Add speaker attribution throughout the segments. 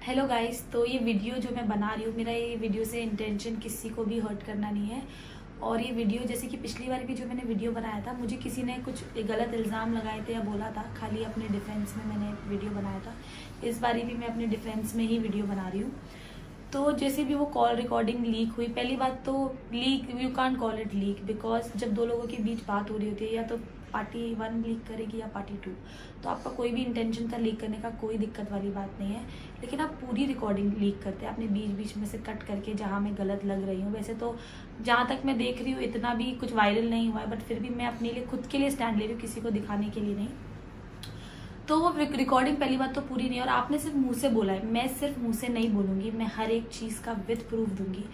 Speaker 1: Hello guys. तो ये video जो मैं बना रही हूँ, मेरा ये वीडियो से इंटेंशन किसी को भी हर्ट करना नहीं है। और ये वीडियो जैसे कि पिछली बार भी जो मैंने वीडियो बनाया था, मुझे किसी ने कुछ गलत इल्ज़ाम लगाए थे या बोला था, खाली अपने डिफेंस में मैंने वीडियो बनाया था। इस बारी भी मैं अपने डिफेंस में ही वीडियो बना रही हूँ। तो जैसे भी वो कॉल रिकॉर्डिंग लीक हुई, पहली बात तो leak you can't call it leak, because जब दो लोगों के बीच बात हो रही होती है, या तो पार्टी 1 लीक करेगी या पार्टी 2, तो आपका कोई भी इंटेंशन था लीक करने का, कोई दिक्कत वाली बात नहीं है। लेकिन आप पूरी रिकॉर्डिंग लीक करते हैं अपने बीच बीच में से कट करके, जहाँ मैं गलत लग रही हूँ। वैसे तो जहाँ तक मैं देख रही हूँ इतना भी कुछ वायरल नहीं हुआ है, बट फिर भी मैं अपने लिए खुद के लिए स्टैंड ले रही हूँ, किसी को दिखाने के लिए नहीं। तो वो रिकॉर्डिंग पहली बात तो पूरी नहीं है, और आपने सिर्फ मुंह से बोला है। मैं सिर्फ मुंह से नहीं बोलूंगी, मैं हर एक चीज़ का विद प्रूफ दूंगी।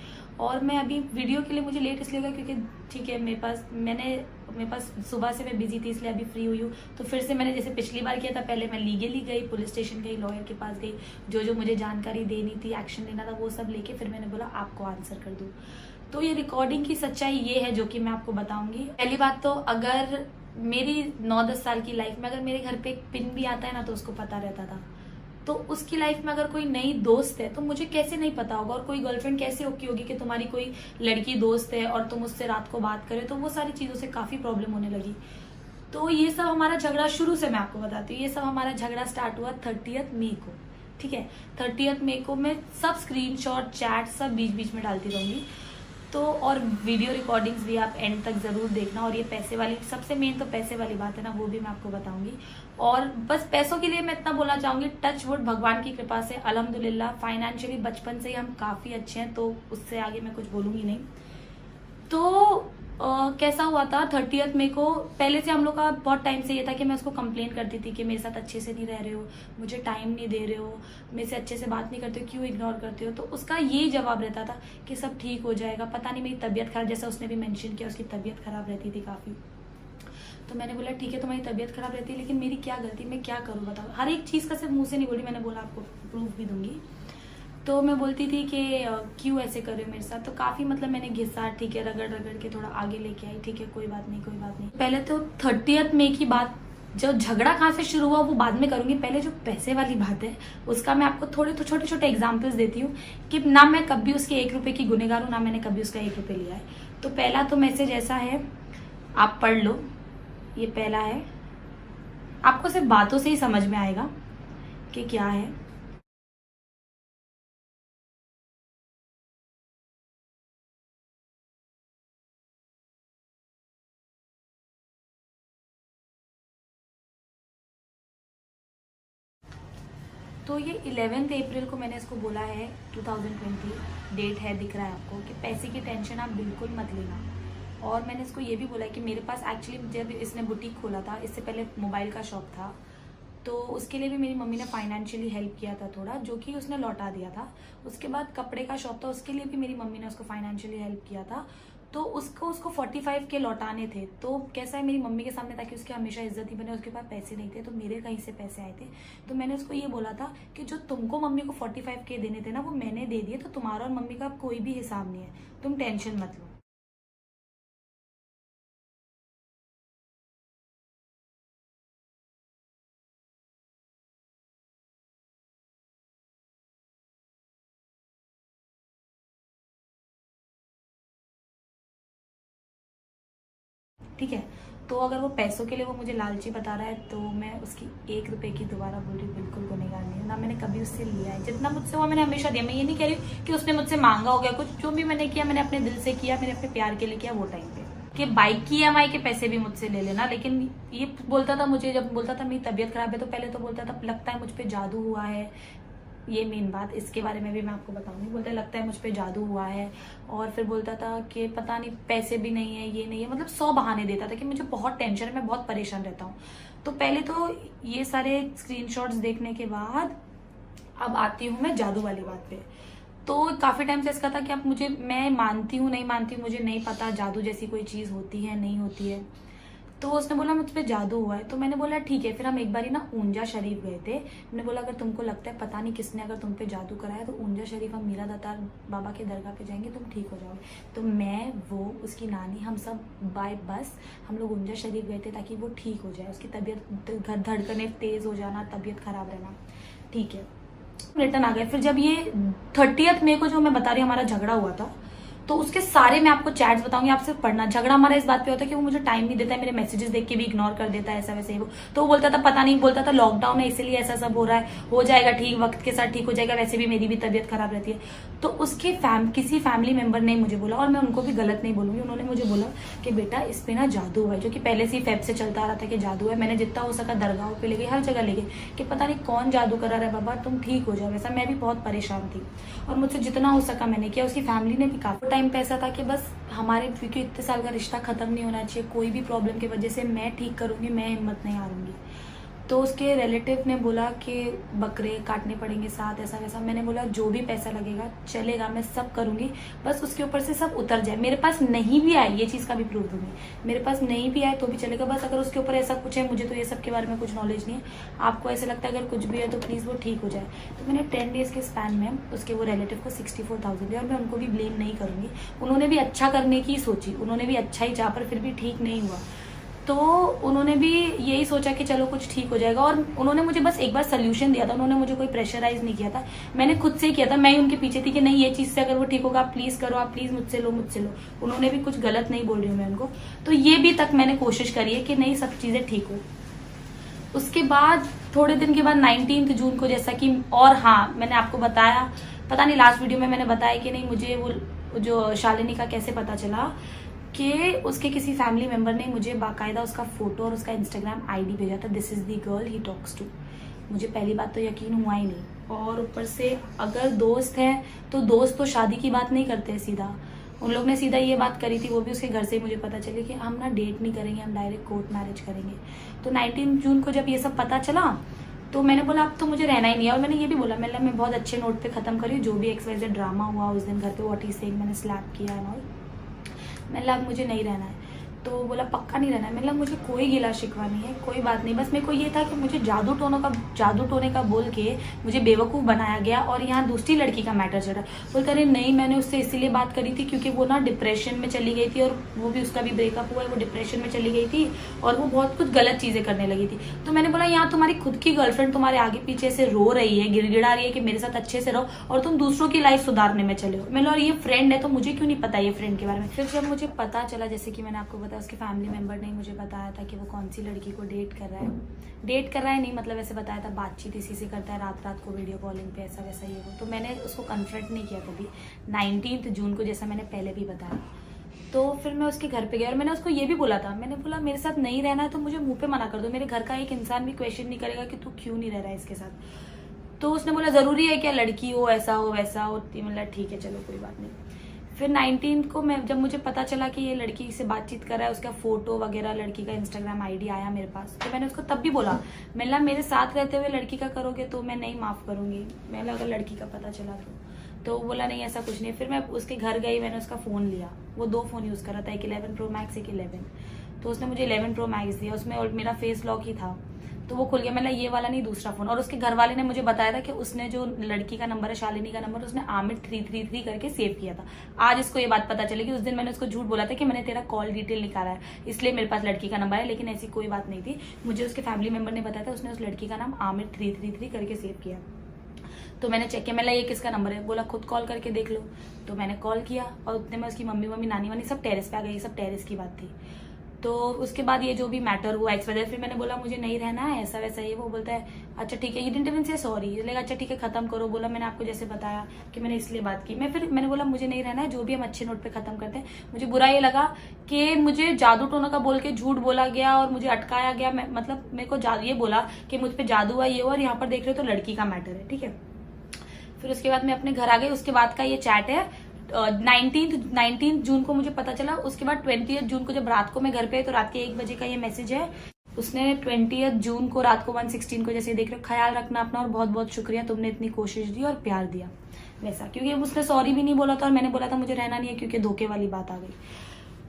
Speaker 1: और मैं अभी वीडियो के लिए मुझे लेट इसलिए होगा क्योंकि ठीक है, मेरे पास सुबह से मैं बिजी थी, इसलिए अभी फ्री हुई हूँ। तो फिर से मैंने जैसे पिछली बार किया था, पहले मैं लीगली गई, पुलिस स्टेशन गई, लॉयर के पास गई, जो मुझे जानकारी देनी थी, एक्शन लेना था, वो सब लेके फिर मैंने बोला आपको आंसर कर दूँ। तो ये रिकॉर्डिंग की सच्चाई ये है जो कि मैं आपको बताऊंगी। पहली बात तो, अगर मेरी 9-10 साल की लाइफ में अगर मेरे घर पे एक पिन भी आता है ना, तो उसको पता रहता था। तो उसकी लाइफ में अगर कोई नई दोस्त है तो मुझे कैसे नहीं पता होगा, और कोई गर्लफ्रेंड कैसे ओके होगी कि तुम्हारी कोई लड़की दोस्त है और तुम उससे रात को बात करे। तो वो सारी चीजों से काफी प्रॉब्लम होने लगी। तो ये सब हमारा झगड़ा शुरू से, मैं आपको बताती हूँ, ये सब हमारा झगड़ा स्टार्ट हुआ 30 मई को। ठीक है, 30 मई को मैं सब स्क्रीनशॉट, चैट सब बीच बीच में डालती रहूंगी। तो और वीडियो रिकॉर्डिंग्स भी आप एंड तक जरूर देखना। और ये पैसे वाली, सबसे मेन तो पैसे वाली बात है ना, वो भी मैं आपको बताऊंगी। और बस पैसों के लिए मैं इतना बोलना चाहूंगी, टच वुड, भगवान की कृपा से अल्हम्दुलिल्लाह फाइनेंशियली बचपन से ही हम काफी अच्छे हैं, तो उससे आगे मैं कुछ बोलूंगी नहीं। तो कैसा हुआ था 30 मई को, पहले से हम लोग का बहुत टाइम से ये था कि मैं उसको कंप्लेन करती थी कि मेरे साथ अच्छे से नहीं रह रहे हो, मुझे टाइम नहीं दे रहे हो, मेरे से अच्छे से बात नहीं करते हो, क्यों इग्नोर करते हो। तो उसका यही जवाब रहता था कि सब ठीक हो जाएगा, पता नहीं मेरी तबीयत खराब, जैसा उसने भी मेंशन किया उसकी तबीयत खराब रहती थी काफी। तो मैंने बोला ठीक है, तुम्हारी तबीयत खराब रहती है, लेकिन मेरी क्या गलती, मैं क्या करूँ बताओ। हर एक चीज का सिर्फ मुंह से नहीं बोली, मैंने बोला आपको प्रूफ भी दूंगी। तो मैं बोलती थी कि क्यों ऐसे कर रहे हो मेरे साथ। तो काफी मतलब मैंने घिसा, ठीक है, रगड़ रगड़ के थोड़ा आगे लेके आई, ठीक है कोई बात नहीं कोई बात नहीं। पहले तो 30 मई की बात, जो झगड़ा कहाँ से शुरू हुआ वो बाद में करूंगी। पहले जो पैसे वाली बात है उसका मैं आपको थोड़े तो छोटे छोटे एग्जाम्पल्स देती हूँ कि ना मैं कभी उसके 1 रुपए की गुनेगार हूँ, ना मैंने कभी उसका 1 रुपए लिया है। तो पहला तो मैसेज ऐसा है, आप पढ़ लो। ये पहला है, आपको सिर्फ बातों से ही समझ में आएगा कि क्या है। तो ये 11 अप्रैल को मैंने इसको बोला है, 2020 डेट है, दिख रहा है आपको, कि पैसे की टेंशन आप बिल्कुल मत लेना। और मैंने इसको ये भी बोला है कि मेरे पास एक्चुअली जब इसने बुटीक खोला था, इससे पहले मोबाइल का शॉप था, तो उसके लिए भी मेरी मम्मी ने फाइनेंशियली हेल्प किया था थोड़ा, जो कि उसने लौटा दिया था। उसके बाद कपड़े का शॉप था, उसके लिए भी मेरी मम्मी ने उसको फाइनेंशियली हेल्प किया था। तो उसको 45 के लौटाने थे। तो कैसा है, मेरी मम्मी के सामने, ताकि उसकी हमेशा इज्जत ही बने, उसके पास पैसे नहीं थे, तो मेरे कहीं से पैसे आए थे। तो मैंने उसको ये बोला था कि जो तुमको मम्मी को 45 के देने थे ना, वो मैंने दे दिए, तो तुम्हारा और मम्मी का कोई भी हिसाब नहीं है, तुम टेंशन मत लो। ठीक है, तो अगर वो पैसों के लिए वो मुझे लालची बता रहा है, तो मैं उसकी 1 रुपए की दोबारा बोल रही हूँ, बिल्कुल गुनहगार नहीं हूँ, ना मैंने कभी उससे लिया है। जितना मुझसे हुआ मैंने हमेशा दिया। मैं ये नहीं कह रही हूँ कि उसने मुझसे मांगा हो गया कुछ, जो भी मैंने किया मैंने अपने दिल से किया, मैंने अपने प्यार के लिए किया वो टाइम पे। कि बाइक की EMI के पैसे भी मुझसे ले लेना, लेकिन ये बोलता था मुझे, जब बोलता था मेरी तबीयत खराब है, तो पहले तो बोलता था लगता है मुझ पर जादू हुआ है। ये मेन बात, इसके बारे में भी मैं आपको बताऊंगी। बोलता है लगता है मुझ पे जादू हुआ है, और फिर बोलता था कि पता नहीं पैसे भी नहीं है, ये नहीं है, मतलब 100 बहाने देता था कि मुझे बहुत टेंशन है, मैं बहुत परेशान रहता हूँ। तो पहले तो ये सारे स्क्रीनशॉट्स देखने के बाद अब आती हूँ मैं जादू वाली बात पे। तो काफी टाइम से इसका था कि अब मुझे, मैं मानती हूँ नहीं मानती हूँ मुझे नहीं पता, जादू जैसी कोई चीज होती है नहीं होती है। तो उसने बोला मुझ पे जादू हुआ है। तो मैंने बोला ठीक है। फिर हम एक बारी ना ऊंजा शरीफ गए थे। मैंने बोला अगर तुमको लगता है पता नहीं किसने अगर तुम पे जादू कराया, तो ऊंजा शरीफ हम मीरा दातार बाबा के दरगाह पे जाएंगे, तुम ठीक हो जाओगे। तो मैं, वो, उसकी नानी, हम सब बाय बस हम लोग ऊंजा शरीफ गए थे ताकि वो ठीक हो जाए, उसकी तबीयत, धड़कने तेज हो जाना, तबीयत खराब रहना। ठीक है, रिटर्न आ गए। फिर जब ये 30 मई को जो मैं बता रही हूँ हमारा झगड़ा हुआ था, तो उसके सारे मैं आपको चैट्स बताऊंगी, आप सिर्फ पढ़ना। झगड़ा हमारा इस बात पे होता है कि वो मुझे टाइम नहीं देता है, मेरे मैसेजेस देख के भी इग्नोर कर देता है, ऐसा वैसे वो। तो वो बोलता था पता नहीं, बोलता था लॉकडाउन है इसीलिए ऐसा सब हो रहा है, हो जाएगा ठीक, वक्त के साथ ठीक हो जाएगा, वैसे भी मेरी भी तबीयत खराब रहती है। तो उसके किसी फैमिली मेंबर ने मुझे बोला, और मैं उनको भी गलत नहीं बोलूंगी, उन्होंने मुझे बोला कि बेटा इस पे ना जादू है, जो कि पहले से ही फेब से चलता आ रहा था कि जादू है। मैंने जितना हो सका दरगाहों पे ले गई, हर जगह ले गई कि पता नहीं कौन जादू करा रहा है बाबा, तुम ठीक हो जाओ। वैसा मैं भी बहुत परेशान थी और मुझसे जितना हो सका मैंने किया। उसकी फैमिली ने भी काफी टाइम पे ऐसा था कि बस हमारे, क्योंकि इतने साल का रिश्ता खत्म नहीं होना चाहिए, कोई भी प्रॉब्लम की वजह से मैं ठीक करूंगी, मैं हिम्मत नहीं हारूंगी। तो उसके रिलेटिव ने बोला कि बकरे काटने पड़ेंगे साथ, ऐसा वैसा। मैंने बोला जो भी पैसा लगेगा चलेगा, मैं सब करूंगी, बस उसके ऊपर से सब उतर जाए। मेरे पास नहीं भी आए, ये चीज का भी प्रूफ दूंगी, मेरे पास नहीं भी आए तो भी चलेगा, बस अगर उसके ऊपर ऐसा कुछ है, मुझे तो ये सब के बारे में कुछ नॉलेज नहीं है, आपको ऐसे लगता है अगर कुछ भी है तो प्लीज वो ठीक हो जाए। तो मैंने 10 डेज के स्पैन में उसके वो रिलेटिव को 64,000 दिया, और मैं उनको भी ब्लेम नहीं करूंगी, उन्होंने भी अच्छा करने की सोची, उन्होंने भी अच्छा ही चाहा, पर फिर भी ठीक नहीं हुआ। तो उन्होंने भी यही सोचा कि चलो कुछ ठीक हो जाएगा, और उन्होंने मुझे बस एक बार सोल्यूशन दिया था, उन्होंने मुझे कोई प्रेशराइज नहीं किया था, मैंने खुद से किया था। मैं ही उनके पीछे थी कि नहीं ये चीज से अगर वो ठीक होगा आप प्लीज करो, आप प्लीज मुझसे लो, मुझसे लो। उन्होंने भी कुछ गलत नहीं बोल रही हूँ मैं उनको, तो ये भी तक मैंने कोशिश करी है कि नहीं सब चीजें ठीक हो। उसके बाद थोड़े दिन के बाद 19 जून को, जैसा कि, और हाँ मैंने आपको बताया, पता नहीं लास्ट वीडियो में मैंने बताया कि नहीं, मुझे वो जो शालिनी का कैसे पता चला कि उसके किसी फैमिली मेंबर ने मुझे बाकायदा उसका फोटो और उसका इंस्टाग्राम आईडी भेजा था, this is the girl he talks to. मुझे पहली बात तो यकीन हुआ ही नहीं, और ऊपर से अगर दोस्त है तो दोस्त तो शादी की बात नहीं करते सीधा, उन लोग ने सीधा ये बात करी थी, वो भी उसके घर से मुझे पता चली कि हम ना डेट नहीं करेंगे, हम डायरेक्ट कोर्ट मैरिज करेंगे। तो 19 जून को जब ये सब पता चला तो मैंने बोला अब तो मुझे रहना ही नहीं है, और मैंने ये भी बोला मैं बहुत अच्छे नोट पे खत्म करी, जो भी XYZ ड्रामा हुआ उस दिन घर पे, व्हाट ही सेइंग, मैंने स्लैप किया एंड ऑल, मैंने लगा मुझे नहीं रहना है। तो बोला पक्का नहीं रहना है, मैंने लगा मुझे कोई गिला शिकवा नहीं है, कोई बात नहीं, बस मेरे को ये था कि मुझे जादू टोने का बोल के मुझे बेवकूफ़ बनाया गया, और यहाँ दूसरी लड़की का मैटर चल रहा है। बोलते अरे नहीं, मैंने उससे इसीलिए बात करी थी क्योंकि वो ना डिप्रेशन में चली गई थी, और वो भी उसका भी ब्रेकअप हुआ है, वो डिप्रेशन में चली गई थी और वो बहुत कुछ गलत चीजें करने लगी थी। तो मैंने बोला यहाँ तुम्हारी खुद की गर्लफ्रेंड तुम्हारे आगे पीछे से रो रही है, गिड़गिड़ा रही है कि मेरे साथ अच्छे से रहो, और तुम दूसरों की लाइफ सुधारने में चले हो। मैंने और ये फ्रेंड है तो मुझे क्यों नहीं पता ये फ्रेंड के बारे में। फिर जब मुझे पता चला, जैसे कि मैंने आपको बताया, उसके फैमिली मेंबर ने मुझे बताया था कि वो कौन सी लड़की को डेट कर रहा है नहीं, मतलब ऐसे बताया था, बातचीत इसी से करता है रात को वीडियो कॉलिंग पे, ऐसा वैसा ये वो। तो मैंने उसको कन्फ्रंट नहीं किया कभी। 19 जून को, जैसा मैंने पहले भी बताया, तो फिर मैं उसके घर पे गया, और मैंने उसको ये भी बोला था, मैंने बोला मेरे साथ नहीं रहना है तो मुझे मुंह पे मना कर दो, मेरे घर का एक इंसान भी क्वेश्चन नहीं करेगा कि तू क्यों नहीं रह रहा है इसके साथ। तो उसने बोला जरूरी है क्या, लड़की हो, ऐसा हो वैसा हो, मतलब ठीक है चलो कोई बात नहीं। फिर 19 को मैं, जब मुझे पता चला कि ये लड़की से बातचीत कर रहा है, उसका फोटो वगैरह, लड़की का इंस्टाग्राम आईडी आया मेरे पास, तो मैंने उसको तब भी बोला, मैंने मेरे साथ रहते हुए लड़की का करोगे तो मैं नहीं माफ करूंगी, मैंने अगर लड़की का पता चला तो बोला नहीं ऐसा कुछ नहीं। फिर मैं उसके घर गई, मैंने उसका फोन लिया, वो 2 फोन यूज कर रहा था, एक 11 Pro Max, एक 11। तो उसने मुझे 11 Pro Max दिया, उसमें और मेरा फेस लॉक ही था, तो वो खुल गया। मैंने ये वाला नहीं, दूसरा फोन। और उसके घर वाले ने मुझे बताया था कि उसने जो लड़की का नंबर है, शालिनी का नंबर, उसने आमिर 333 करके सेव किया था। आज इसको ये बात पता चली कि उस दिन मैंने उसको झूठ बोला था कि मैंने तेरा कॉल डिटेल निकाला है, इसलिए मेरे पास लड़की का नंबर है, लेकिन ऐसी कोई बात नहीं थी। मुझे उसके फैमिली मेंबर ने बताया था, उसने उस लड़की का नाम आमिर 333 करके सेव किया। तो मैंने चेक किया, मैंने ये किसका नंबर है, बोला खुद कॉल करके देख लो। तो मैंने कॉल किया, और उतने में उसकी मम्मी नानी सब टेरेस पे आ गई, सब टेरेस की बात थी। तो उसके बाद ये जो भी मैटर हुआ XYZ, फिर मैंने बोला मुझे नहीं रहना है, ऐसा वैसा ये वो। बोलता है अच्छा ठीक है, ये डिडंट इवन से सॉरी, अच्छा ठीक है खत्म करो। बोला मैंने आपको जैसे बताया कि मैंने इसलिए बात की। मैंने बोला मुझे नहीं रहना है, जो भी हम अच्छे नोट पे खत्म करते हैं। मुझे बुरा ये लगा कि मुझे जादू टोना का बोल के झूठ बोला गया और मुझे अटकाया गया। मतलब मेरे को ये बोला कि मुझ पे जादू हुआ ये, और यहाँ पर देख रहे हो तो लड़की का मैटर है, ठीक है। फिर उसके बाद मैं अपने घर आ गई, उसके बाद का ये चैट है। 19 जून को मुझे पता चला। उसके बाद 20 जून को जब रात को मैं घर पे आई तो रात के 1 बजे का ये मैसेज है। उसने 20 जून को रात को 1:16 को, जैसे देख रहे हो, ख्याल रखना अपना और बहुत बहुत शुक्रिया, तुमने इतनी कोशिश दी और प्यार दिया, वैसा। क्योंकि उसने सॉरी भी नहीं बोला था और मैंने बोला था मुझे रहना नहीं है, क्योंकि धोखे वाली बात आ गई।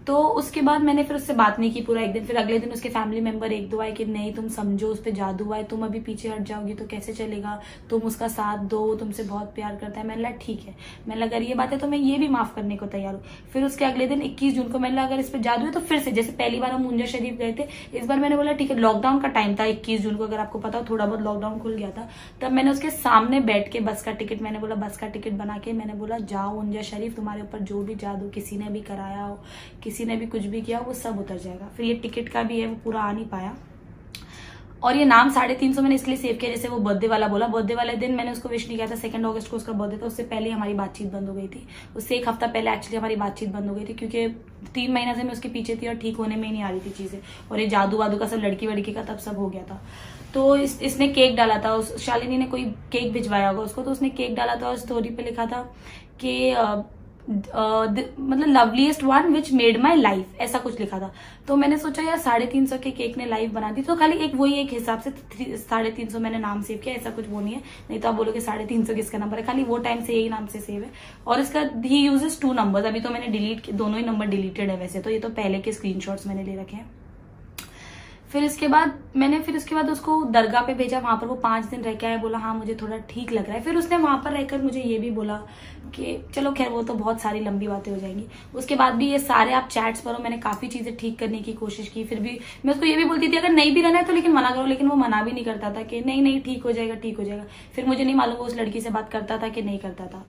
Speaker 1: तो उसके बाद मैंने फिर उससे बात नहीं की पूरा एक दिन। फिर अगले दिन उसके फैमिली मेंबर एक दो आए कि नहीं तुम समझो, उस पर जादू हुआ है, तुम अभी पीछे हट जाओगी तो कैसे चलेगा, तुम उसका साथ दो, वो तुमसे बहुत प्यार करता है। मैंने कहा ठीक है, मैंने अगर ये बात है तो मैं ये भी माफ करने को तैयार हूँ। फिर उसके अगले दिन 21 जून को मैंने अगर इस पर जादू है तो फिर से, जैसे पहली बार हम मुंजा शरीफ गए थे, इस बार मैंने बोला ठीक है, लॉकडाउन का टाइम था 21 जून को, अगर आपको पता हो, थोड़ा बहुत लॉकडाउन खुल गया था। तब मैंने उसके सामने बैठ के बस का टिकट, मैंने बोला बस का टिकट बना के मैंने बोला जाओ मुंजा शरीफ, तुम्हारे ऊपर जो भी जादू किसी ने भी कराया हो, किसी ने भी कुछ भी किया, वो सब उतर जाएगा। फिर ये टिकट का भी है, वो पूरा आ नहीं पाया। और ये नाम 350 मैंने इसलिए सेव किया, जैसे वो बर्थडे वाला बोला, बर्थडे वाले दिन मैंने उसको विश नहीं किया था, 2 अगस्त को उसका बर्थडे था, उससे पहले हमारी बातचीत बंद हो गई थी। उससे एक हफ्ता पहले एक्चुअली हमारी बातचीत बंद हो गई थी, क्योंकि 3 महीने से मैं उसके पीछे थी और ठीक होने में ही नहीं आ रही थी चीजें। और ये जादू वादू का सब, लड़की वड़की का तब सब हो गया था। तो इसने केक डाला था, शालिनी ने कोई केक भिजवाया होगा उसको, तो उसने केक डाला था और स्टोरी पे लिखा था कि मतलब loveliest one which made my life, ऐसा कुछ लिखा था। तो मैंने सोचा यार 350 के केक ने लाइफ बना दी, तो खाली एक वही एक हिसाब से 350 मैंने नाम सेव किया, ऐसा कुछ वो नहीं है। नहीं तो आप बोलोगे 350 किसका नंबर है, खाली वो टाइम से यही नाम से सेव है। और इसका ही यूजेस 2 नंबर्स, अभी तो मैंने डिलीट, दोनों ही नंबर डिलीटेड है वैसे तो, ये तो पहले के स्क्रीनशॉट्स मैंने ले रखे हैं। फिर इसके बाद उसको दरगाह पे भेजा, वहां पर वो 5 दिन रह के आया, बोला हाँ मुझे थोड़ा ठीक लग रहा है। फिर उसने वहां पर रहकर मुझे ये भी बोला कि चलो खैर वो तो बहुत सारी लंबी बातें हो जाएंगी। उसके बाद भी ये सारे आप चैट्स पर हो, मैंने काफी चीजें ठीक करने की कोशिश की। फिर भी मैं उसको ये भी बोलती थी अगर नहीं भी रहना है तो लेकिन मना करो, लेकिन वो मना भी नहीं करता था कि नहीं नहीं ठीक हो जाएगा ठीक हो जाएगा। फिर मुझे नहीं मालूम वो उस लड़की से बात करता था कि नहीं करता था।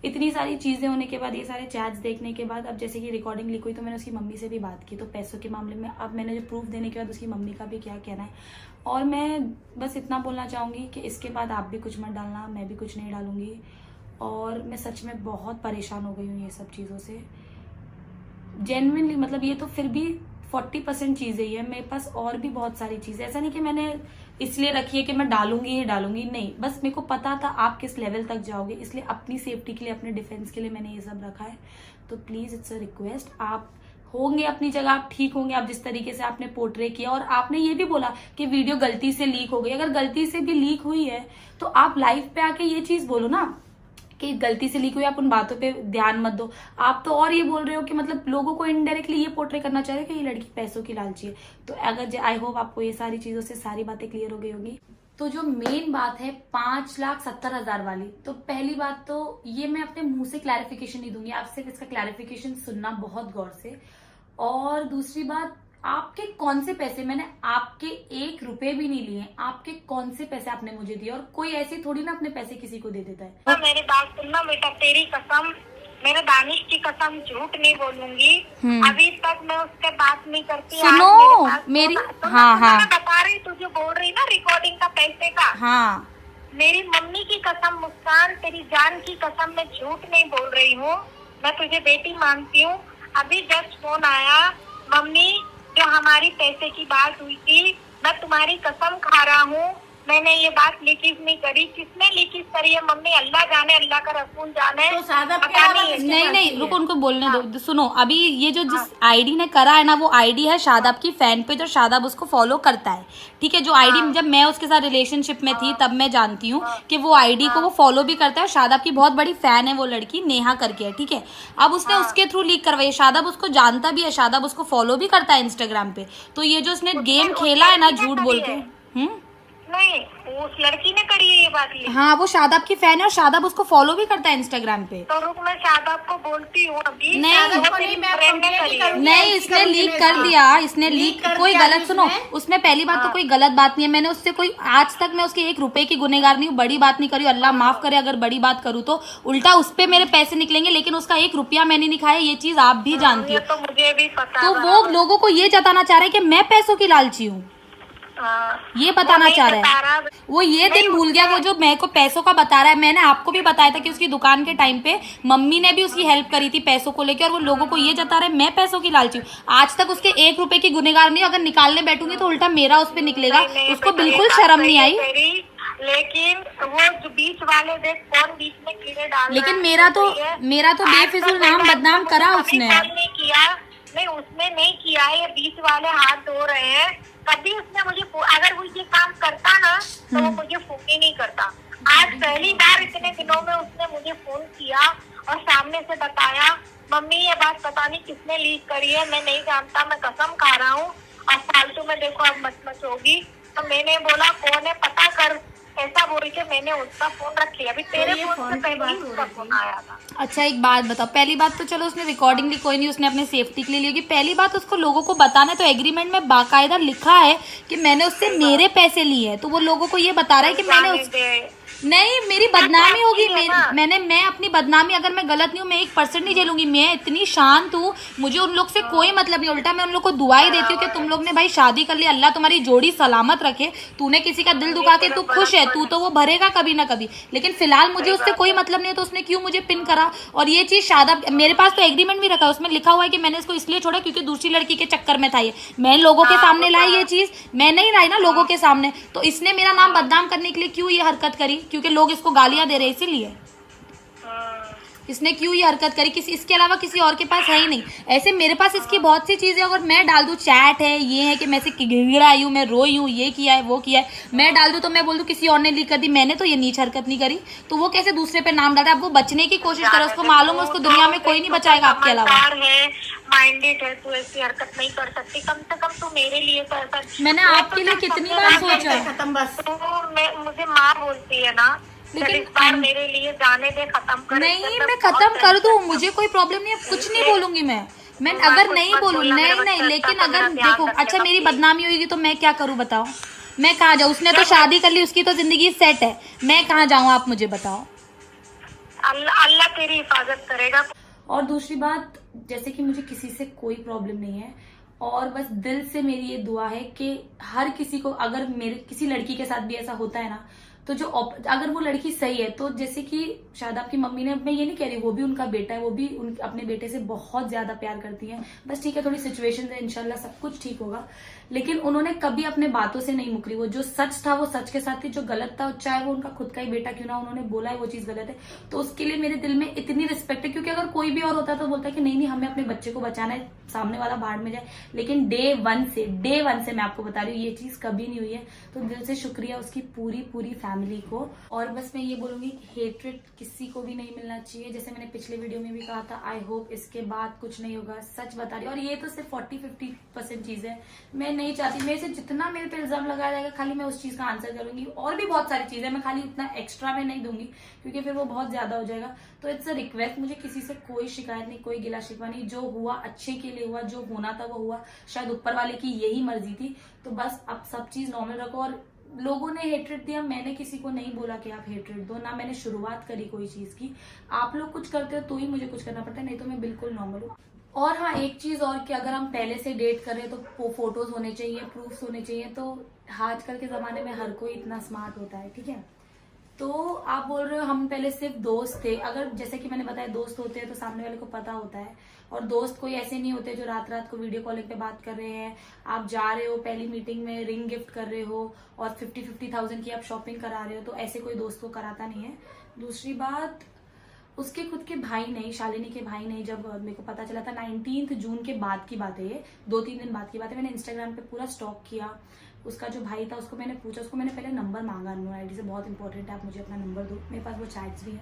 Speaker 1: इतनी सारी चीजें होने के बाद, ये सारे चैट्स देखने के बाद, अब जैसे कि रिकॉर्डिंग लीक हुई तो मैंने उसकी मम्मी से भी बात की, तो पैसों के मामले में अब मैंने जो प्रूफ देने के बाद उसकी मम्मी का भी क्या कहना है। और मैं बस इतना बोलना चाहूंगी कि इसके बाद आप भी कुछ मत डालना, मैं भी कुछ नहीं डालूंगी। और मैं सच में बहुत परेशान हो गई हूँ ये सब चीज़ों से, जेन्युइनली। मतलब ये तो फिर भी 40% चीज़ें ही है, मेरे पास और भी बहुत सारी चीज़ें, ऐसा नहीं कि मैंने इसलिए रखी है कि मैं डालूंगी ही डालूंगी, नहीं, बस मेरे को पता था आप किस लेवल तक जाओगे, इसलिए अपनी सेफ्टी के लिए, अपने डिफेंस के लिए मैंने ये सब रखा है। तो प्लीज़ इट्स अ रिक्वेस्ट, आप होंगे अपनी जगह, आप ठीक होंगे, आप जिस तरीके से आपने पोर्ट्रे किया। और आपने ये भी बोला कि वीडियो गलती से लीक हो गई, अगर गलती से भी लीक हुई है तो आप लाइव पे आके ये चीज़ बोलो ना कि गलती से लीक हुई, आप उन बातों पे ध्यान मत दो। आप तो और ये बोल रहे हो कि मतलब लोगों को इनडायरेक्टली ये पोर्ट्रे करना चाह रहे हो कि ये लड़की पैसों की लालची है। तो अगर आई होप आपको ये सारी चीजों से सारी बातें क्लियर हो गई होगी। तो जो मेन बात है 5,70,000 वाली, तो पहली बात तो ये मैं अपने मुंह से क्लैरिफिकेशन नहीं दूंगी, आप सिर्फ इसका क्लैरिफिकेशन सुनना बहुत गौर से। और दूसरी बात, आपके कौन से पैसे, मैंने आपके 1 रुपए भी नहीं लिए, आपके कौन से पैसे आपने मुझे दिए। और कोई ऐसे थोड़ी ना अपने पैसे किसी को दे देता है।
Speaker 2: मेरी बात सुनना बेटा, तेरी कसम, मेरे दानिश की कसम, झूठ नहीं बोलूंगी। अभी तक मैं उससे बात नहीं करती।
Speaker 1: सुनो मेरी, हाँ
Speaker 2: बता रही, तुझे बोल रही ना रिकॉर्डिंग का पैसे का,
Speaker 1: हाँ,
Speaker 2: मेरी मम्मी की कसम मुस्कान, तेरी जान की कसम, मैं झूठ नहीं बोल रही हूँ। मैं तुझे बेटी मानती हूँ। अभी जस्ट फोन आया, मम्मी जो हमारी पैसे की बात हुई थी, मैं तुम्हारी कसम खा रहा हूँ मैंने ये बात लीकेज नहीं करी। किसने लीकेज करी है मम्मी, अल्लाह जाने, अल्लाह का रसूल जाने। तो पता
Speaker 1: नहीं रुको, उनको बोलने दो। सुनो, अभी ये जो जिस आईडी ने करा है ना, वो आईडी है शादाब की फैन पेज, और शादाब उसको फॉलो करता है, ठीक है। जो आईडी जब मैं उसके साथ रिलेशनशिप में थी तब मैं जानती हूँ कि वो आईडी को वो फॉलो भी करता है। शादाब की बहुत बड़ी फैन है वो लड़की, नेहा करके है, ठीक है। अब उसने उसके थ्रू लीक करवाई, शादाब उसको जानता भी है, शादाब उसको फॉलो भी करता है इंस्टाग्राम पे। तो ये जो उसने गेम खेला है ना झूठ बोल के,
Speaker 2: नहीं, उस लड़की ने करी है ये बात।
Speaker 1: हाँ, वो शादाब की फैन है और शादाब उसको फॉलो भी करता है इंस्टाग्राम पे।
Speaker 2: तो रुक, मैं शादाब को बोलती हूँ अभी।
Speaker 1: नहीं, इसने लीक कर दिया, इसने लीक, कोई गलत, सुनो, उसमें पहली बात तो कोई गलत बात नहीं है। मैंने उससे कोई, आज तक मैं उसके 1 रुपए की गुनहगार नहीं हूँ, बड़ी बात नहीं करी, अल्लाह माफ करे अगर बड़ी बात करूँ तो। उल्टा उस पे मेरे पैसे निकलेंगे, लेकिन उसका 1 रुपया मैंने नहीं खाया, ये चीज आप भी जानती हो।
Speaker 2: तो मुझे भी पता।
Speaker 1: तो वो लोगों को ये जताना चाह रहा है कि मैं पैसों की लालची हूँ, ये बताना चाह रहा है। वो ये दिन भूल गया, वो जो मेरे को पैसों का बता रहा है। मैंने आपको भी बताया था कि उसकी दुकान के टाइम पे मम्मी ने भी उसकी हेल्प करी थी पैसों को लेकर, और वो लोगों को ये जता रहा है मैं पैसों की लालची हूँ। आज तक उसके 1 रुपए की गुनहगार नहीं, अगर निकालने बैठूंगी तो उल्टा मेरा उस पे निकलेगा। उसको बिल्कुल शर्म नहीं आई।
Speaker 2: लेकिन वो जो बीच वाले देख कौन बीच में कीड़े डाल,
Speaker 1: लेकिन मेरा तो बेफिजूल नाम बदनाम करा उसने।
Speaker 2: नहीं, उसने नहीं किया है, ये बीच वाले हाथ धो रहे हैं। कभी उसने मुझे, अगर वो ये काम करता ना तो वो मुझे फोन ही नहीं करता। आज पहली बार इतने दिनों में उसने मुझे फोन किया और सामने से बताया, मम्मी ये बात पता नहीं किसने लीक करी है, मैं नहीं जानता, मैं कसम खा रहा हूँ, अब फालतू में देखो अब मच होगी। तो मैंने बोला कौन है पता कर, ऐसा बोल के मैंने उसका फोन रख लिया। अभी तेरे फोन से पहले ही उसका फोन आया था।
Speaker 1: अच्छा, एक बात बताओ, पहली बात तो चलो उसने रिकॉर्डिंग ली, कोई नहीं, उसने अपने सेफ्टी के लिए ली होगी। पहली बात उसको लोगों को बताना है, तो एग्रीमेंट में बाकायदा लिखा है कि मैंने उससे मेरे पैसे लिए हैं, तो वो लोगों को ये बता रहा है कि मैंने नहीं, मेरी बदनामी होगी। मैं अपनी बदनामी, अगर मैं गलत नहीं हूँ, मैं 1% नहीं झेलूंगी। मैं इतनी शांत हूँ, मुझे उन लोग से कोई मतलब नहीं। उल्टा मैं उन लोग को दुआई देती हूँ कि तुम लोग ने भाई शादी कर ली, अल्लाह तुम्हारी जोड़ी सलामत रखे। तूने किसी का दिल दुखा के तू खुश है, तू तो वो भरेगा कभी ना कभी, लेकिन फिलहाल मुझे उससे कोई मतलब नहीं है। तो उसने क्यों मुझे पिन करा? और ये चीज शादाब, मेरे पास तो एग्रीमेंट भी रखा है, उसमें लिखा हुआ है कि मैंने इसको इसलिए छोड़ा क्योंकि दूसरी लड़की के चक्कर में था। ये मैं लोगों के सामने लाई, ये चीज मैं नहीं लाई ना लोगों के सामने। तो इसने मेरा नाम बदनाम करने के लिए क्यों ये हरकत करी? क्योंकि लोग इसको गालियां दे रहे, इसीलिए इसने क्यों ये हरकत करी। किसी, इसके अलावा किसी और के पास है ही नहीं। ऐसे मेरे पास इसकी बहुत सी चीजें, अगर मैं डाल दूं चैट है, ये है कि मैं से गिड़गिड़ाई हूँ, मैं रोई हूँ, ये किया है, वो किया है, मैं डाल दूं तो मैं बोल दूं किसी और ने लीक कर दी, मैंने तो ये नीच हरकत नहीं करी। तो वो कैसे दूसरे पे नाम डालता है? अब वो बचने की कोशिश करे, उसको मालूम है उसको दुनिया में कोई नहीं बचाएगा आपके अलावा।
Speaker 2: माइंडेड है, तू ऐसी हरकत नहीं कर सकती। कम से कम तू मेरे लिए तो ऐसा,
Speaker 1: मैंने आपके लिए कितनी बार सोचा।
Speaker 2: खत्म बस। तो मुझे माँ बोलती है ना, लेकिन इस बार मेरे लिए जाने दे, खत्म कर।
Speaker 1: नहीं, मैं खत्म कर दूं, मुझे कोई प्रॉब्लम नहीं है, कुछ नहीं बोलूंगी मैं अगर नहीं बोलूँ, नहीं, लेकिन अगर देखो, अच्छा मेरी बदनामी होगी तो मैं क्या करूँ बताओ? मैं कहाँ जाऊँ? उसने तो शादी कर ली, उसकी तो जिंदगी सेट है, मैं कहाँ जाऊँ आप मुझे बताओ?
Speaker 2: अल्लाह अल्लाह तेरी हिफाजत करेगा।
Speaker 1: और दूसरी बात, जैसे कि मुझे किसी से कोई प्रॉब्लम नहीं है, और बस दिल से मेरी ये दुआ है कि हर किसी को, अगर मेरे किसी लड़की के साथ भी ऐसा होता है ना, तो जो अगर वो लड़की सही है, तो जैसे कि शायद आपकी मम्मी ने, मैं ये नहीं कह रही, वो भी उनका बेटा है, वो भी अपने बेटे से बहुत ज्यादा प्यार करती हैं, बस ठीक है थोड़ी सिचुएशन है, इंशाल्लाह सब कुछ ठीक होगा, लेकिन उन्होंने कभी अपने बातों से नहीं मुकरी। वो जो सच था वो सच के साथ थी, जो गलत था चाहे वो उनका खुद का ही बेटा क्यों ना, उन्होंने बोला है वो चीज गलत है, तो उसके लिए मेरे दिल में इतनी रिस्पेक्ट है। क्योंकि अगर कोई भी और होता तो बोलता है कि नहीं नहीं हमें अपने बच्चे को बचाना है, सामने वाला बाहर में जाए, लेकिन डे वन से मैं आपको बता रही हूँ ये चीज कभी नहीं हुई है। तो दिल से शुक्रिया उसकी पूरी फैमिली को। और बस मैं ये बोलूंगी, हेट्रेड किसी को भी नहीं मिलना चाहिए। जैसे मैंने पिछले वीडियो में भी कहा था, आई होप इसके बाद कुछ नहीं होगा, सच बता रही हूँ। और ये तो सिर्फ 40-50% चीज है, मैं नहीं चाहती, मेरे से जितना मेरे पे इल्जाम लगाया जाएगा खाली मैं उस चीज का आंसर करूंगी। और भी बहुत सारी चीजें मैं खाली इतना एक्स्ट्रा में नहीं दूंगी, क्योंकि फिर वो बहुत ज्यादा हो जाएगा। तो इट्स अ रिक्वेस्ट, मुझे किसी से कोई शिकायत नहीं, कोई गिला शिकवा नहीं, जो हुआ अच्छे के लिए हुआ, जो होना था वो हुआ, शायद ऊपर वाले की यही मर्जी थी। तो बस अब सब चीज नॉर्मल रखो। और लोगों ने हेट्रेड दिया, मैंने किसी को नहीं बोला कि आप हेट्रेड दो, ना मैंने शुरुआत करी कोई चीज की। आप लोग कुछ करते हो तो ही मुझे कुछ करना पड़ता है, नहीं तो मैं बिल्कुल नॉर्मल हूँ। और हाँ, एक चीज और कि अगर हम पहले से डेट कर रहे हैं तो फोटोज होने चाहिए, प्रूफ्स होने चाहिए। तो आजकल के जमाने में हर कोई इतना स्मार्ट होता है, ठीक है। तो आप बोल रहे हो हम पहले सिर्फ दोस्त थे, अगर जैसे कि मैंने बताया दोस्त होते हैं तो सामने वाले को पता होता है। और दोस्त कोई ऐसे नहीं होते जो रात रात को वीडियो कॉलिंग पे बात कर रहे हैं। आप जा रहे हो पहली मीटिंग में रिंग गिफ्ट कर रहे हो और 50,000 की आप शॉपिंग करा रहे हो, तो ऐसे कोई दोस्त को कराता नहीं है। दूसरी बात, उसके खुद के भाई नहीं, शालिनी के भाई नहीं, जब मेरे को पता चला था 19 जून के बाद की बात है, ये 2-3 दिन बाद की बात है। मैंने इंस्टाग्राम पे पूरा स्टॉक किया, उसका जो भाई था उसको मैंने पूछा, उसको मैंने पहले नंबर मांगा अननोन आईडी से, बहुत इंपॉर्टेंट है आप मुझे अपना नंबर दो, मेरे पास वो चैट्स भी है,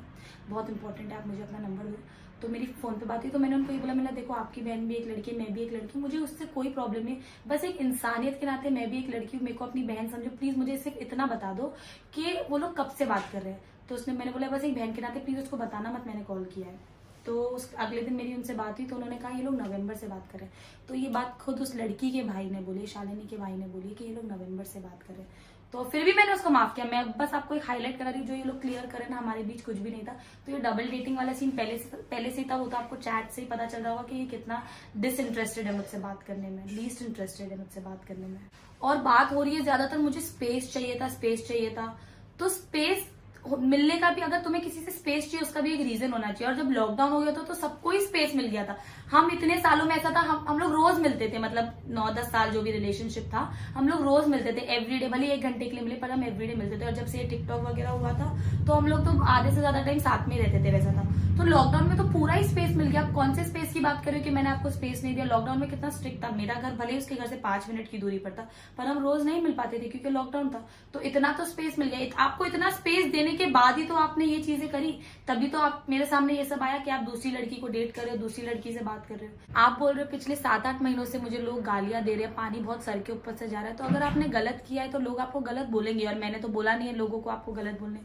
Speaker 1: बहुत इंपॉर्टेंट है आप मुझे अपना नंबर दो। तो मेरी फोन पे बात हुई, तो मैंने उनको ये बोला, मैंने देखो आपकी बहन भी एक लड़की है, मैं भी एक लड़की हूँ, मुझे उससे कोई प्रॉब्लम नहीं, बस एक इंसानियत के नाते मैं भी एक लड़की हूँ, मेरे को अपनी बहन समझो, प्लीज मुझे सिर्फ इतना बता दो कि वो लोग कब से बात कर रहे हैं। तो उसने, मैंने बोला बस एक बहन के नाते प्लीज उसको बताना मत मैंने कॉल किया है। तो उस अगले दिन मेरी उनसे बात हुई, तो उन्होंने कहा ये लोग नवंबर से बात कर रहे हैं। तो ये बात खुद उस लड़की के भाई ने बोली, शालिनी के भाई ने बोली कि ये लोग नवंबर से बात कर रहे हैं। तो फिर भी मैंने उसको माफ किया, मैं बस आपको एक हाईलाइट करा रही हूँ, जो ये लोग क्लियर करे ना, हमारे बीच कुछ भी नहीं था। तो ये डबल डेटिंग वाला सीन पहले से ही था, वो तो आपको चैट से ही पता चल रहा होगा कि ये कितना डिसइंटरेस्टेड है मुझसे बात करने में, लीस्ट इंटरेस्टेड है मुझसे बात करने में। और बात हो रही है ज्यादातर मुझे स्पेस चाहिए था, तो स्पेस मिलने का भी, अगर तुम्हें किसी से स्पेस चाहिए उसका भी एक रीजन होना चाहिए। और जब लॉकडाउन हो गया था तो सबको ही स्पेस मिल गया था। हम इतने सालों में ऐसा था, हम लोग रोज मिलते थे, मतलब 9-10 साल जो भी रिलेशनशिप था, हम लोग रोज मिलते थे एवरीडे, भले 1 घंटे के लिए मिले पर हम एवरीडे मिलते थे। और जब से ये टिकटॉक वगैरह हुआ था तो हम लोग तो आधे से ज्यादा टाइम साथ में रहते थे, वैसा था। तो लॉकडाउन में तो पूरा ही स्पेस मिल गया। आप कौन से स्पेस की बात कर रहे हो कि मैंने आपको स्पेस नहीं दिया? लॉकडाउन में कितना स्ट्रिक्ट था, मेरा घर भले उसके घर से 5 मिनट की दूरी पर था, पर हम रोज नहीं मिल पाते थे क्योंकि लॉकडाउन था। तो इतना तो स्पेस मिल गया। आपको इतना स्पेस देने के बाद ही तो आपने ये चीजें करी, तभी तो आप मेरे सामने ये सब आया कि आप दूसरी लड़की को डेट कर रहे हो, दूसरी लड़की से बात कर रहे हो। आप बोल रहे हो पिछले 7-8 महीनों से मुझे लोग गालियां दे रहे हैं, पानी बहुत सर के ऊपर से जा रहा है। तो अगर आपने गलत किया है तो लोग आपको गलत बोलेंगे, और मैंने तो बोला नहीं है लोगों को आपको गलत बोलने।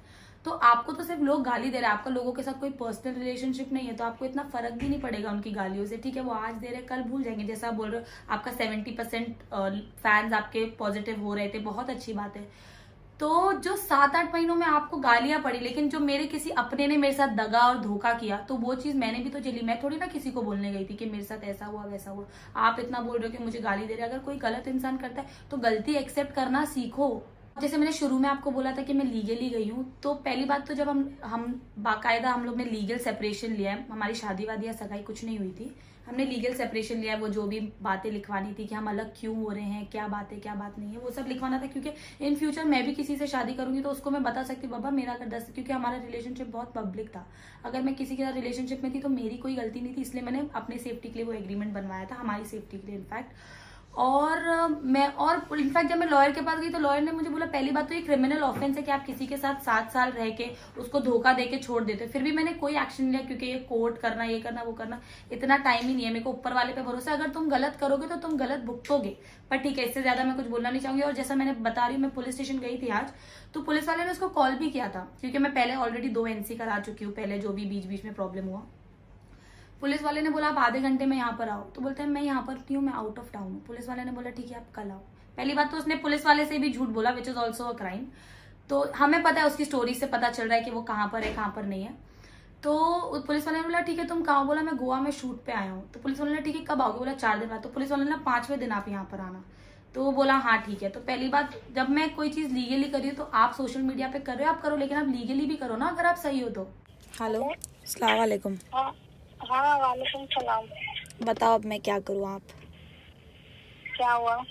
Speaker 1: तो आपको तो सिर्फ लोग गाली दे रहे हैं, आपका लोगों के साथ कोई पर्सनल रिलेशनशिप नहीं है, तो आपको इतना फर्क भी नहीं पड़ेगा उनकी गालियों से। ठीक है, वो आज दे रहे हैं, कल भूल जाएंगे। जैसा आप बोल रहे हो आपका 70% फैंस आपके पॉजिटिव हो रहे थे, बहुत अच्छी बात है। तो जो 7-8 महीनों में आपको गालियां पड़ी, लेकिन जो मेरे किसी अपने ने मेरे साथ दगा और धोखा किया, तो वो चीज मैंने भी तो झेली। मैं थोड़ी ना किसी को बोलने गई थी कि मेरे साथ ऐसा हुआ वैसा हुआ। आप इतना बोल रहे हो कि मुझे गाली दे रहे हैं। अगर कोई गलत इंसान करता है तो गलती एक्सेप्ट करना सीखो। जैसे मैंने शुरू में आपको बोला था कि मैं लीगली गई हूँ, तो पहली बात तो जब हम बाकायदा हम लोग ने लीगल सेपरेशन लिया है, हमारी शादी वादी या सगाई कुछ नहीं हुई थी, हमने लीगल सेपरेशन लिया है। वो जो भी बातें लिखवानी थी कि हम अलग क्यों हो रहे हैं, क्या बात है क्या बात नहीं है, वो सब लिखवाना था। क्योंकि इन फ्यूचर मैं भी किसी से शादी करूंगी तो उसको मैं बता सकती बाबा मेरा अगर 10, क्योंकि हमारा रिलेशनशिप बहुत पब्लिक था। अगर मैं किसी के साथ रिलेशनशिप में थी तो मेरी कोई गलती नहीं थी, इसलिए मैंने अपने सेफ्टी के लिए वो एग्रीमेंट बनवाया था, हमारी सेफ्टी के लिए इनफैक्ट। और इनफैक्ट जब मैं लॉयर के पास गई तो लॉयर ने मुझे बोला पहली बात तो ये क्रिमिनल ऑफेंस है कि आप किसी के साथ 7 साल रह के उसको धोखा दे के छोड़ देते। फिर भी मैंने कोई एक्शन नहीं लिया, क्योंकि ये कोर्ट करना, ये करना, वो करना, इतना टाइम ही नहीं है मेरे को। ऊपर वाले पे भरोसा, अगर तुम गलत करोगे तो तुम गलत भुगतोगे। पर ठीक है, इससे ज्यादा मैं कुछ बोलना नहीं चाहूंगी। और जैसा मैंने बता रही हूँ, मैं पुलिस स्टेशन गई थी आज, तो पुलिस वाले ने उसको कॉल भी किया था, क्योंकि मैं पहले ऑलरेडी 2 NC करा चुकी हूँ, पहले जो भी बीच बीच में प्रॉब्लम हुआ। पुलिस वाले ने बोला आप आधे घंटे में यहाँ पर आओ, तो बोलते हैं मैं यहाँ पर नहीं हूँ, मैं आउट ऑफ टाउन हूँ। पुलिस वाले ने बोला ठीक है आप कल आओ। पहली बात तो उसने पुलिस वाले से भी झूठ बोला, which is also a crime. तो हमें पता है, उसकी स्टोरी से पता चल रहा है कि वो कहाँ पर है कहाँ पर नहीं है। तो पुलिस वाले ने बोला ठीक है तुम कहाँ हो? बोला मैं गोवा में शूट पे आया हूँ। तो पुलिस वाले ने ठीक है कब आओगे? बोला 4 दिन बाद। तो पुलिस वाले ने 5वें दिन आप यहाँ पर आना। तो वो बोला हाँ ठीक है। तो पहली बात, जब मैं कोई चीज लीगली कर रही हूँ तो आप सोशल मीडिया पे कर रहे हो आप करो, लेकिन आप लीगली भी करो ना अगर आप सही हो तो। हेलो, अस्सलाम वालेकुम।
Speaker 2: हाँ वालेकुम सलाम।
Speaker 1: बताओ अब मैं क्या करूँ? आप
Speaker 2: क्या हुआ?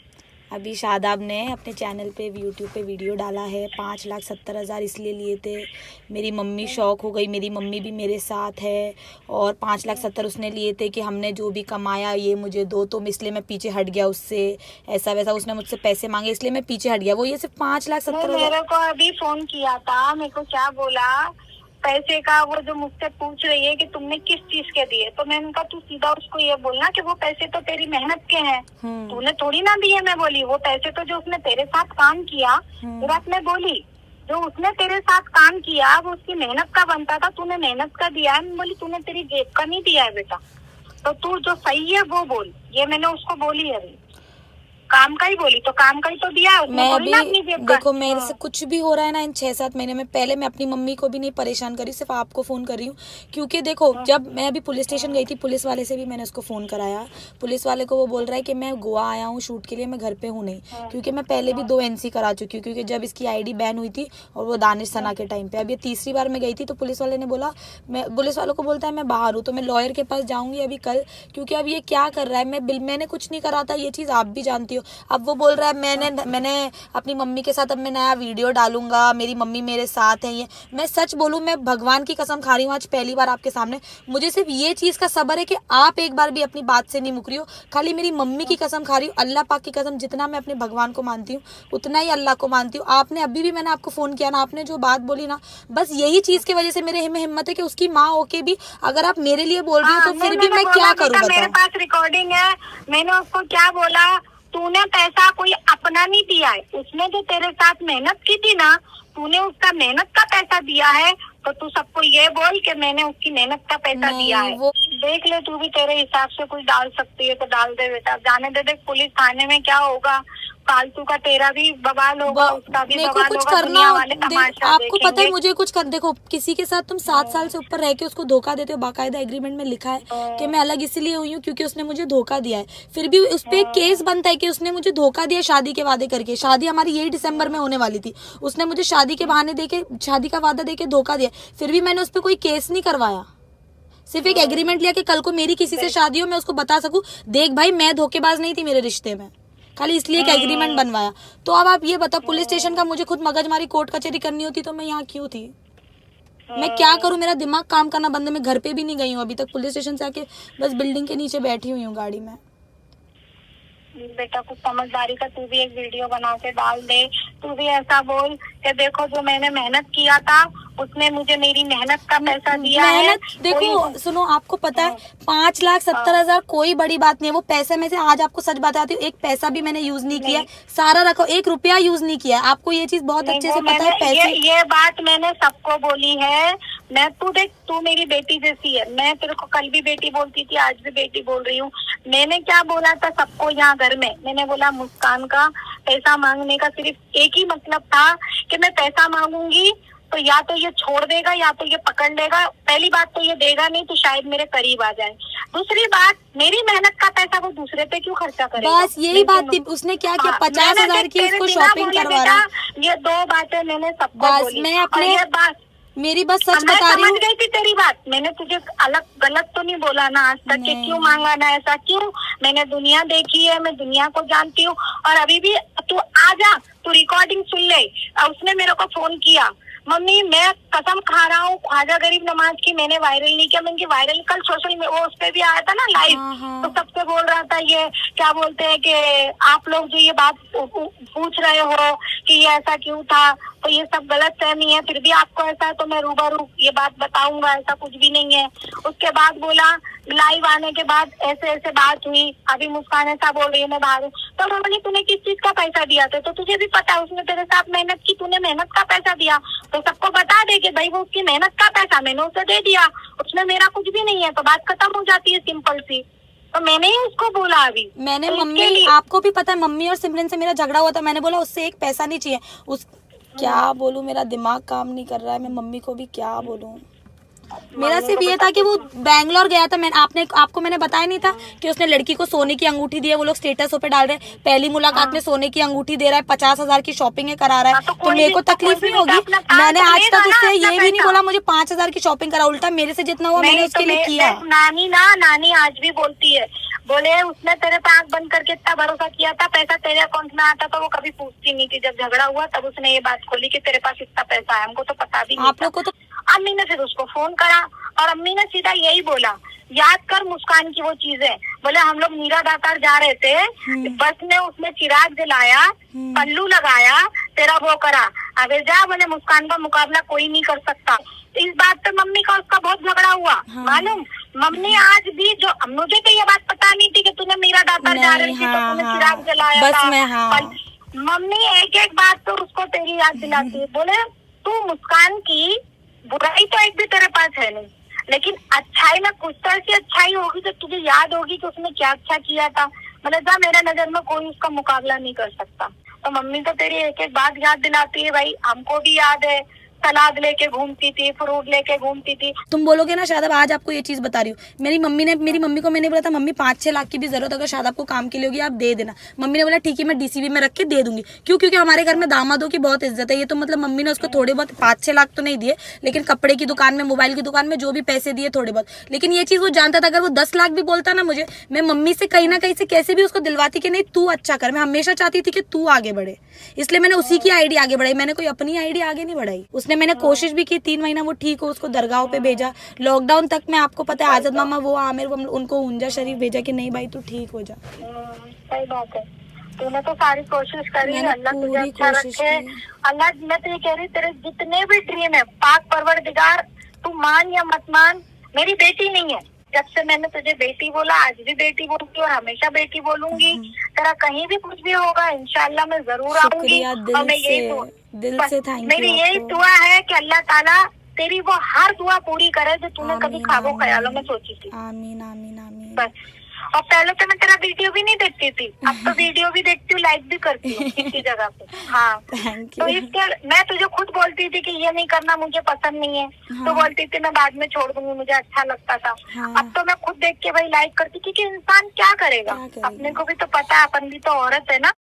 Speaker 1: अभी शादाब ने अपने चैनल पे यूट्यूब पे वीडियो डाला है, 5,70,000 इसलिए लिए थे। मेरी मम्मी शौक हो गई, मेरी मम्मी भी मेरे साथ है, और 5,70,000 उसने लिए थे कि हमने जो भी कमाया ये मुझे दो। तो इसलिए मैं पीछे हट गया उससे, ऐसा वैसा उसने मुझसे पैसे मांगे इसलिए मैं पीछे हट गया। वो ये सिर्फ 5,70,000।
Speaker 2: मेरे को अभी फोन किया था, मेरे को क्या बोला पैसे का, वो जो मुझसे पूछ रही है कि तुमने किस चीज के दिए, तो मैंने कहा तू सीधा उसको ये बोलना कि वो पैसे तो तेरी मेहनत के हैं, तूने थोड़ी ना दिए। मैं बोली वो पैसे तो जो उसने तेरे साथ काम किया, वो बात मैं बोली, जो उसने तेरे साथ काम किया वो उसकी मेहनत का बनता था, तूने मेहनत का दिया है। मैं बोली तूने तेरी जेब का नहीं दिया है बेटा, तो तू जो सही है वो बोल। ये मैंने उसको बोली है, अभी काम का ही बोली तो काम का ही तो दिया है।
Speaker 1: मैं अभी देखो मेरे से कुछ भी हो रहा है ना इन 6-7 महीने में, पहले मैं अपनी मम्मी को भी नहीं परेशान करी, सिर्फ आपको फोन कर रही हूँ। क्योंकि देखो जब मैं अभी पुलिस स्टेशन गई थी, पुलिस वाले से भी मैंने उसको फोन कराया। पुलिस वाले को वो बोल रहा है कि मैं गोवा आया हूँ शूट के लिए, मैं घर पे हूँ नहीं, क्योंकि मैं पहले भी 2 NC करा चुकी हूँ, क्योंकि जब इसकी ID बैन हुई थी और वो दानिश सना के टाइम पे। अब ये तीसरी बार मैं गई थी तो पुलिस वाले ने बोला, मैं पुलिस वालों को बोलता है मैं बाहर हूँ, तो मैं लॉयर के पास जाऊंगी अभी कल, क्योंकि अब ये क्या कर रहा है। मैंने कुछ नहीं करा था, ये चीज आप भी जानती हो। अब वो बोल मैंने अपनी मम्मी के साथ अब मैं नया वीडियो डालूंगा, मेरी मम्मी मेरे साथ है। ये मैं सच बोलूं, मैं भगवान की कसम खा रही हूँ आज पहली बार आपके सामने, मुझे सिर्फ ये चीज का सब्र है कि आप एक बार भी अपनी बात से नहीं मुकरी हो। खाली मेरी मम्मी की कसम खा रही हूँ, अल्लाह पाक की कसम, जितना मैं अपने भगवान को मानती हूँ उतना ही अल्लाह को मानती हूँ। आपने अभी भी मैंने आपको फोन किया ना, आपने जो बात बोली ना, बस यही चीज की वजह से मेरे में हिम्मत है कि उसकी माँ होके भी अगर आप मेरे लिए बोल रही हो तो फिर भी मैं क्या करूँ?
Speaker 2: मेरे पास रिकॉर्डिंग है, मैंने उसको क्या बोला, तूने पैसा कोई अपना नहीं दिया है, उसने जो तेरे साथ मेहनत की थी ना, तूने उसका मेहनत का पैसा दिया है, तो तू सबको ये बोल कि मैंने उसकी मेहनत का पैसा दिया है। वो देख ले, तू भी तेरे हिसाब से कुछ डाल सकती है तो डाल दे बेटा, जाने दे। देख पुलिस थाने में क्या होगा, फालतू का तेरा भी बवाल होगा, उसका भी बवाल
Speaker 1: कुछ
Speaker 2: होगा,
Speaker 1: करना
Speaker 2: दुनिया वाले तमाशा
Speaker 1: आपको
Speaker 2: देखेंगे।
Speaker 1: पता है मुझे कुछ कर, देखो किसी के साथ तुम 7 साल से ऊपर रह के उसको धोखा देते हो, बाकायदा एग्रीमेंट में लिखा है कि मैं अलग इसलिए हुई हूँ क्योंकि उसने मुझे धोखा दिया है, फिर भी उस पर केस बनता है कि उसने मुझे धोखा दिया शादी के वादे करके। शादी हमारी यही दिसंबर में होने वाली थी, उसने मुझे शादी के बहाने देके, शादी का वादा देके धोखा दिया, फिर भी मैंने उस पर कोई केस नहीं करवाया, सिर्फ एक एग्रीमेंट लिया कि कल को मेरी किसी से शादी हो मैं उसको बता सकूं, देख भाई मैं धोखेबाज नहीं थी मेरे रिश्ते में, खाली इसलिए एक एग्रीमेंट बनवाया। तो अब आप ये बताओ, पुलिस स्टेशन का मुझे खुद मगजमारी कोर्ट कचहरी करनी होती तो मैं यहाँ क्यों थी? मैं क्या करूं, मेरा दिमाग काम करना बंद है। मैं घर पे भी नहीं गई हूँ अभी तक, पुलिस स्टेशन से आके बस बिल्डिंग के नीचे बैठी हुई हूँ गाड़ी में।
Speaker 2: बेटा कुछ समझदारी का तू भी एक वीडियो बना के डाल दे, तू भी ऐसा बोल कि देखो जो मैंने मेहनत किया था उसने मुझे मेरी मेहनत का पैसा दिया है।
Speaker 1: देखो सुनो, आपको पता है 5,70,000 कोई बड़ी बात नहीं है। वो पैसे में से आज आपको सच बताती हूँ, एक पैसा भी मैंने यूज नहीं किया, सारा रखो, 1 रुपया यूज नहीं किया। आपको ये चीज बहुत अच्छे से पता है। पैसे
Speaker 2: ये बात मैंने सबको बोली है। मैं तू देख, तू मेरी बेटी जैसी है, मैं तेरे को कल भी बेटी बोलती थी, आज भी बेटी बोल रही हूँ। मैंने क्या बोला था सबको यहाँ घर में, मैंने बोला मुस्कान का पैसा मांगने का सिर्फ एक ही मतलब था कि मैं पैसा मांगूंगी तो या तो ये छोड़ देगा या तो ये पकड़ लेगा। पहली बात तो ये देगा नहीं तो शायद मेरे करीब आ जाए। दूसरी बात, मेरी मेहनत का पैसा वो दूसरे पे क्यों खर्चा करेगा?
Speaker 1: बस यही बात थी। उसने क्या किया, 50,000 की उसको शॉपिंग करवा रहा।
Speaker 2: ये 2 बातें मैंने सबको बोली।
Speaker 1: मैं अपने मेरी बस सच
Speaker 2: मैं
Speaker 1: बता रही हूँ।
Speaker 2: समझ गई थी तेरी बात, मैंने तुझे अलग गलत तो नहीं बोला ना आज तक कि क्यों मांगा ना ऐसा क्यों। मैंने दुनिया देखी है, मैं दुनिया को जानती हूँ। और अभी भी तू आ जा, तू रिकॉर्डिंग सुन ले। उसने मेरे को फोन किया, मम्मी मैं कसम खा रहा हूँ ख्वाजा गरीब नवाज की मैंने वायरल नहीं किया। मैंने वायरल कल सोशल में वो उस पे भी आया था ना लाइव, तो सबसे बोल रहा था ये क्या बोलते हैं कि आप लोग जो ये बात पूछ रहे हो कि ये ऐसा क्यों था, तो ये सब गलत फहमी है। फिर भी आपको ऐसा है तो मैं रूबरू ये बात बताऊंगा, ऐसा कुछ भी नहीं है। उसके बाद बोला लाइव आने के बाद ऐसे ऐसे बात हुई, अभी मुस्कान ऐसा बोल रही है मैं बाहर हूँ। तो मम्मी तूने किस चीज का पैसा दिया था? तो तुझे भी पता है उसने तेरे साथ मेहनत की, तूने मेहनत का पैसा दिया तो सबको बता दे कि भाई वो उसकी मेहनत का पैसा मैंने उसे दे दिया, उसमें मेरा कुछ भी नहीं है, तो बात खत्म हो जाती है सिंपल सी। तो मैंने ही उसको बोला अभी
Speaker 1: मैंने
Speaker 2: तो
Speaker 1: मम्मी, आपको भी पता है मम्मी और सिमरन से मेरा झगड़ा हुआ था, मैंने बोला उससे एक पैसा नहीं चाहिए। उस क्या बोलूं, मेरा दिमाग काम नहीं कर रहा है, मैं मम्मी को भी क्या बोलूं। मेरा सिर्फ ये था कि वो बैंगलोर गया था। आपको मैंने बताया नहीं था कि उसने लड़की को सोने की अंगूठी दी है। वो लोग स्टेटस पे डाल रहे हैं पहली मुलाकात में सोने की अंगूठी दे रहा है, 50,000 की शॉपिंग करा रहा है। तो मेरे को तकलीफ नहीं होगी। मैंने आज तक उससे ये भी नहीं बोला मुझे 5,000 की शॉपिंग करा। उल्टा मेरे से जितना हुआ मैंने उसके लिए किया।
Speaker 2: नानी आज भी बोलती है, बोले उसने तेरे पे आंख बंद करके इतना भरोसा किया था, पैसा तेरे अकाउंट में आता तो वो कभी पूछती नहीं थी। जब झगड़ा हुआ तब उसने ये बात खोली कि तेरे पास इतना पैसा है, हमको तो पता भी नहीं। आप लोग को तो अम्मी ने फिर उसको फोन करा और अम्मी ने सीधा यही बोला, याद कर मुस्कान की वो चीजें। बोले हम लोग मीरा दातार जा रहे थे, बस में उसने चिराग जलाया, पल्लू लगाया, तेरा वो करा, अगर जा बोले मुस्कान का मुकाबला कोई नहीं कर सकता। तो इस बात पे मम्मी का उसका बहुत झगड़ा हुआ। मालूम मम्मी आज भी, जो मुझे तो ये बात पता नहीं थी कि तूने मीरा दातार जा रही थी तो तूने चिराग जलाया था। मम्मी एक एक बात तो उसको तेरी याद दिलाती है। बोले तू मुस्कान की बुराई तो एक भी तेरे पास है नहीं, लेकिन अच्छाई में कुछ तो ऐसी अच्छाई होगी तो तुझे याद होगी कि उसने क्या अच्छा किया था। मतलब जा मेरा नजर में कोई उसका मुकाबला नहीं कर सकता। तो मम्मी तो तेरी एक एक बात याद दिलाती है भाई। हमको भी याद है, सलाद लेके घूमती थी, फ्रूट लेके घूमती थी। तुम बोलोगे ना शायद आज आपको ये चीज बता रही हूँ। मेरी मम्मी को मैंने बोला था मम्मी 5-6 लाख की भी जरूरत अगर शायद आपको काम के लिए होगी आप दे देना। मम्मी ने बोला ठीक है मैं डीसीबी में रख के दे दूंगी। क्यों? क्योंकि हमारे घर में दामादों की बहुत इज्जत है। ये तो मतलब मम्मी ने उसको थोड़े बहुत 5-6 लाख तो नहीं दिए, लेकिन कपड़े की दुकान में, मोबाइल की दुकान में जो भी पैसे दिए थोड़े बहुत। लेकिन ये चीज वो जानता था अगर वो 10 लाख भी बोलता ना मुझे, मैं मम्मी से कहीं ना कहीं से कैसे भी उसको दिलवाती कि नहीं तू अच्छा कर। मैं हमेशा चाहती थी कि तू आगे बढ़े, इसलिए मैंने उसी की आईडी आगे बढ़ाई। मैंने कोई अपनी आईडी आगे नहीं बढ़ाई। उसने मैंने कोशिश भी कि 3 महीना वो ठीक हो, उसको दरगाह पे भेजा। लॉकडाउन तक में आपको पता है आजाद मामा वो आमिर उनको ऊंजा शरीफ भेजा कि नहीं भाई तू ठीक हो जा। सही बात है, तूने तो सारी कोशिश करी, अल्लाह तुझे अच्छा रखे। अल्लाह मैं तो ये कह रही तेरे जितने भी ड्रीम है पाक परवरदिगार, तू मान या मत मान मेरी बेटी नहीं है। जब से मैंने तुझे बेटी बोला आज भी बेटी बोलूंगी और हमेशा बेटी बोलूंगी। तेरा कहीं भी कुछ भी होगा इंशाल्लाह मैं जरूर आऊंगी। और मैं दिल से थैंक यू। मेरी यही दुआ है कि अल्लाह ताला तेरी वो हर दुआ पूरी करे जो तूने कभी ख्वाबों ख्यालों में सोची थी। आमीन आमीन आमीन। बस। और पहले तो मैं तेरा वीडियो भी नहीं देखती थी, अब तो वीडियो भी देखती हूँ, लाइक भी करती हूँ किसी जगह पे। हाँ तो इसके मैं तुझे खुद बोलती थी कि ये नहीं करना मुझे पसंद नहीं है। तो बोलती थी मैं बाद में छोड़ दूंगी, मुझे अच्छा लगता था। अब तो मैं खुद देख के भाई लाइक करती, क्योंकि इंसान क्या करेगा, अपने को भी तो पता है अपन भी तो औरत है ना।